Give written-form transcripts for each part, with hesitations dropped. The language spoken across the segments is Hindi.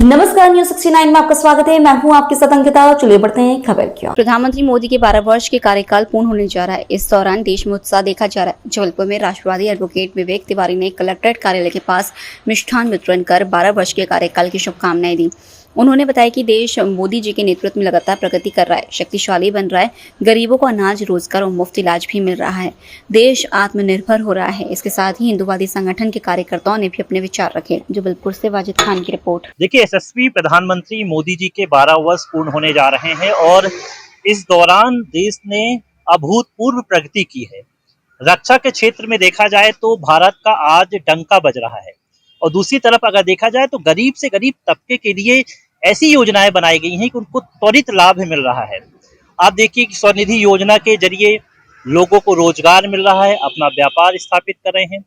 नमस्कार, न्यूज 69 में आपका स्वागत है। मैं हूं आपके साथ अंकिता। चलिए बढ़ते हैं खबर की ओर। प्रधानमंत्री मोदी के 12 वर्ष के कार्यकाल पूर्ण होने जा रहा है। इस दौरान देश में उत्साह देखा जा रहा है। जबलपुर में राष्ट्रवादी एडवोकेट विवेक तिवारी ने कलेक्ट्रेट कार्यालय के पास मिष्ठान वितरण कर 12 वर्ष के कार्यकाल की शुभकामनाएं दी। उन्होंने बताया कि देश मोदी जी के नेतृत्व में लगातार प्रगति कर रहा है, शक्तिशाली बन रहा है, गरीबों को अनाज, रोजगार और मुफ्त इलाज भी मिल रहा है, देश आत्मनिर्भर हो रहा है। इसके साथ ही हिंदुवादी संगठन के कार्यकर्ताओं ने भी अपने विचार रखे। जबलपुर से वाजिद खान की रिपोर्ट। देखिए, यशस्वी प्रधानमंत्री मोदी जी के 12 वर्ष पूर्ण होने जा रहे हैं और इस दौरान देश ने अभूतपूर्व प्रगति की है। रक्षा के क्षेत्र में देखा जाए तो भारत का आज डंका बज रहा है और दूसरी तरफ अगर देखा जाए तो गरीब से गरीब तबके के लिए ऐसी योजनाएं बनाई गई हैं कि उनको त्वरित लाभ मिल रहा है। आप देखिए कि स्वनिधि योजना के जरिए लोगों को रोजगार मिल रहा है, अपना व्यापार स्थापित कर रहे हैं।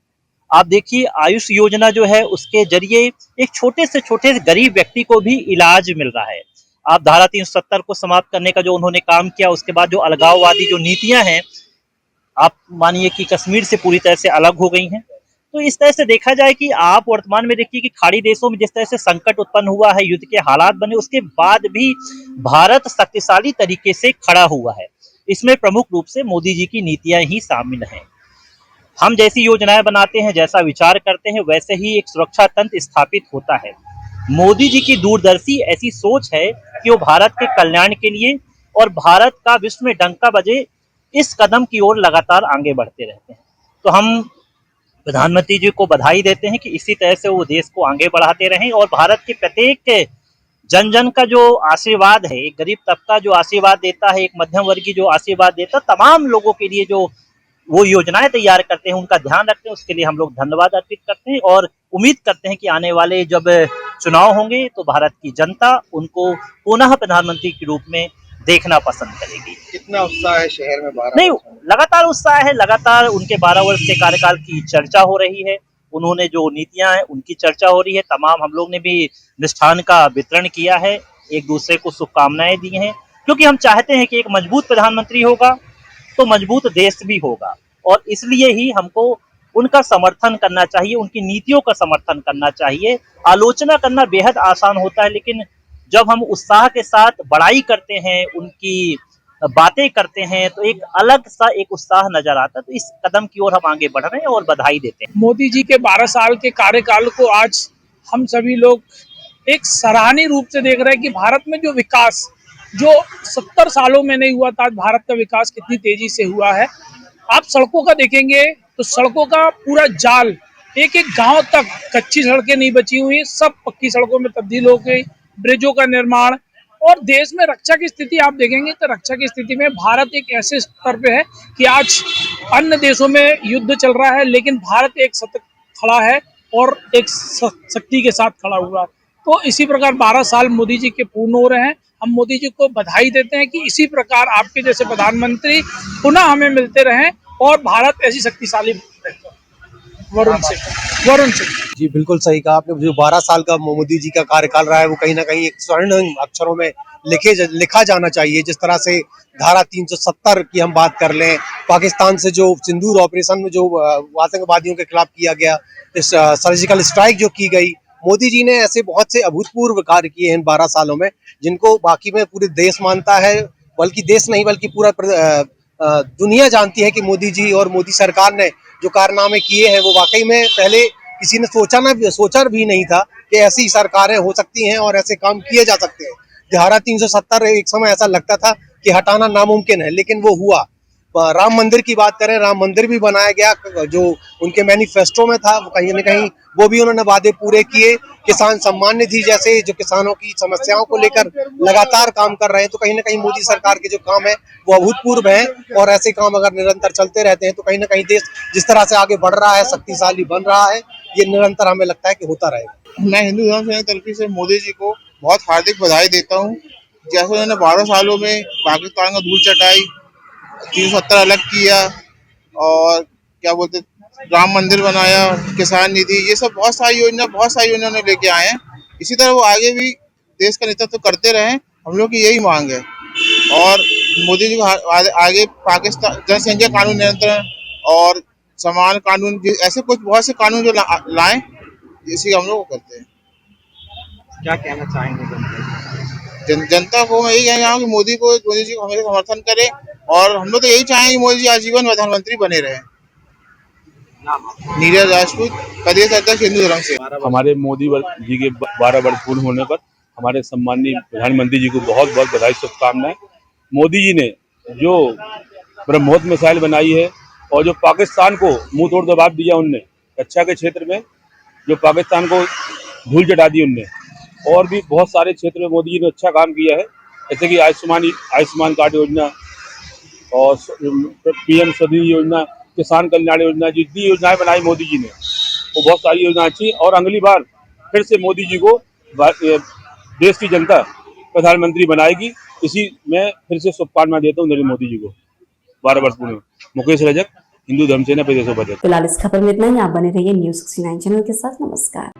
आप देखिए आयुष योजना जो है उसके जरिए एक छोटे से छोटे गरीब व्यक्ति को भी इलाज मिल रहा है। आप धारा 370 को समाप्त करने का जो उन्होंने काम किया, उसके बाद जो अलगाववादी जो नीतियां हैं, आप मानिए कि कश्मीर से पूरी तरह से अलग हो गई हैं। तो इस तरह से देखा जाए कि आप वर्तमान में देखिए कि खाड़ी देशों में जिस तरह से संकट उत्पन्न हुआ है, युद्ध के हालात बने, उसके बाद भी भारत शक्तिशाली तरीके से खड़ा हुआ है। इसमें प्रमुख रूप से मोदी जी की नीतियां ही शामिल हैं। हम जैसी योजनाएं बनाते हैं, जैसा विचार करते हैं, वैसे ही एक सुरक्षा तंत्र स्थापित होता है। मोदी जी की दूरदर्शी ऐसी सोच है कि वो भारत के कल्याण के लिए और भारत का विश्व में डंका बजे, इस कदम की ओर लगातार आगे बढ़ते रहते हैं। तो हम प्रधानमंत्री जी को बधाई देते हैं कि इसी तरह से वो देश को आगे बढ़ाते रहें और भारत के प्रत्येक जन जन का जो आशीर्वाद है, एक गरीब तबका जो आशीर्वाद देता है, एक मध्यम वर्गीय जो आशीर्वाद देता है, तमाम लोगों के लिए जो वो योजनाएं तैयार करते हैं, उनका ध्यान रखते हैं। उसके लिए हम लोग धन्यवाद अर्पित करते हैं और उम्मीद करते हैं कि आने वाले जब चुनाव होंगे तो भारत की जनता उनको पुनः प्रधानमंत्री के रूप में देखना पसंद करेगी। कितना उत्साह है शहर में 12 नहीं, लगातार उत्साह है, लगातार उनके 12 वर्ष के कार्यकाल की चर्चा हो रही है। उन्होंने जो नीतियां हैं उनकी चर्चा हो रही है। तमाम हम लोग ने भी मिष्ठान का वितरण किया है, एक दूसरे को शुभकामनाएं दी हैं, क्योंकि हम चाहते हैं कि एक मजबूत प्रधानमंत्री होगा तो मजबूत देश भी होगा और इसलिए ही हमको उनका समर्थन करना चाहिए, उनकी नीतियों का समर्थन करना चाहिए। आलोचना करना बेहद आसान होता है, लेकिन जब हम उत्साह के साथ बड़ाई करते हैं, उनकी बातें करते हैं, तो एक अलग सा एक उत्साह नजर आता है। तो इस कदम की ओर हम आगे बढ़ रहे हैं और बधाई देते हैं। मोदी जी के 12 साल के कार्यकाल को आज हम सभी लोग एक सराहनीय रूप से देख रहे हैं कि भारत में जो विकास जो 70 सालों में नहीं हुआ था, आज भारत का विकास कितनी तेजी से हुआ है। आप सड़कों का देखेंगे तो सड़कों का पूरा जाल, एक एक गांव तक कच्ची सड़कें नहीं बची हुई, सब पक्की सड़कों में तब्दील हो गई, ब्रिजों का निर्माण। और देश में रक्षा की स्थिति आप देखेंगे तो रक्षा की स्थिति में भारत एक ऐसे स्तर पे है कि आज अन्य देशों में युद्ध चल रहा है, लेकिन भारत एक सतत खड़ा है और एक शक्ति के साथ खड़ा हुआ है। तो इसी प्रकार 12 साल मोदी जी के पूर्ण हो रहे हैं। हम मोदी जी को बधाई देते हैं कि इसी प्रकार आपके जैसे प्रधानमंत्री पुनः हमें मिलते रहें और भारत ऐसी शक्तिशाली। वरुण सिंह जी, बिल्कुल सही कहा आपने। जो 12 साल का मोदी जी का कार्यकाल रहा है वो कहीं ना कहीं एक स्वर्ण अक्षरों में लिखा जाना चाहिए। जिस तरह से धारा 370 की हम बात कर लें, पाकिस्तान से जो सिंदूर ऑपरेशन में जो आतंकवादियों के खिलाफ किया गया, इस सर्जिकल स्ट्राइक जो की गई, मोदी जी ने ऐसे बहुत से अभूतपूर्व कार्य किए हैं इन 12 सालों में, जिनको बाकी में पूरे देश मानता है, बल्कि देश नहीं बल्कि पूरा दुनिया जानती है कि मोदी जी और मोदी सरकार ने जो कारनामे किए हैं वो वाकई में पहले किसी ने सोचा भी नहीं था कि ऐसी सरकारें हो सकती हैं और ऐसे काम किए जा सकते हैं। धारा 370 एक समय ऐसा लगता था कि हटाना नामुमकिन है, लेकिन वो हुआ। राम मंदिर की बात करें, राम मंदिर भी बनाया गया, जो उनके मैनिफेस्टो में था, वो कहीं ना कहीं वो भी उन्होंने वादे पूरे किए। किसान सम्मान निधि जैसे जो किसानों की समस्याओं को लेकर लगातार काम कर रहे हैं। तो कहीं ना कहीं मोदी सरकार के जो काम है वो अभूतपूर्व हैं और ऐसे काम अगर निरंतर चलते रहते हैं तो कहीं ना कहीं देश जिस तरह से आगे बढ़ रहा है, शक्तिशाली बन रहा है, ये निरंतर हमें लगता है कि होता रहेगा। मैं हिंदू धर्म संघ तरफ से मोदी जी को बहुत हार्दिक बधाई देता हूँ। जैसे उन्होंने 12 सालों में पाकिस्तान का धूल चटाई, 370 अलग किया और क्या बोलते राम मंदिर बनाया, किसान निधि, ये सब बहुत सारी योजना लेके आए हैं। इसी तरह वो आगे भी देश का नेतृत्व करते रहें, हम लोग की यही मांग है। और मोदी जी को आगे पाकिस्तान जनसंख्या कानून नियंत्रण और समान कानून, ऐसे कुछ बहुत से कानून जो लाएं, इसी हम लोग करते हैं। क्या कहना चाहेंगे जनता को मैं यही कहना चाहूँगा कि मोदी जी को हमेशा समर्थन करें, और हम लोग तो यही चाहेंगे कि मोदी जी आजीवन प्रधानमंत्री बने रहे। नीरज राजपूत, प्रदेश अध्यक्ष हिंदू धर्म से। हमारे मोदी जी के 12 वर्ष पूर्ण होने पर हमारे सम्माननीय प्रधानमंत्री जी को बहुत बहुत बधाई, शुभकामनाएं। मोदी जी ने जो ब्रह्मोस मिसाइल बनाई है और जो पाकिस्तान को मुंह तोड़ जवाब दिया उनने, रक्षा के क्षेत्र में जो पाकिस्तान को धूल चटा दी उनने, और भी बहुत सारे क्षेत्र में मोदी जी ने अच्छा काम किया है, जैसे कि आयुष्मान कार्ड योजना और PM स्वनिधि योजना, किसान कल्याण योजना, जितनी योजनाएं बनाई मोदी जी ने वो बहुत सारी योजना अच्छी, और अगली बार फिर से मोदी जी को देश की जनता प्रधानमंत्री बनाएगी। इसी में फिर से शुभकामनाएं देता हूँ नरेंद्र मोदी जी को 12 वर्ष पूर्ण। मुकेश रजक, हिंदू धर्म सेना प्रदेश उपाध्यक्ष। फिलहाल इस खबर में इतना ही। आप बने रहिए न्यूज़ 69 चैनल के साथ। नमस्कार।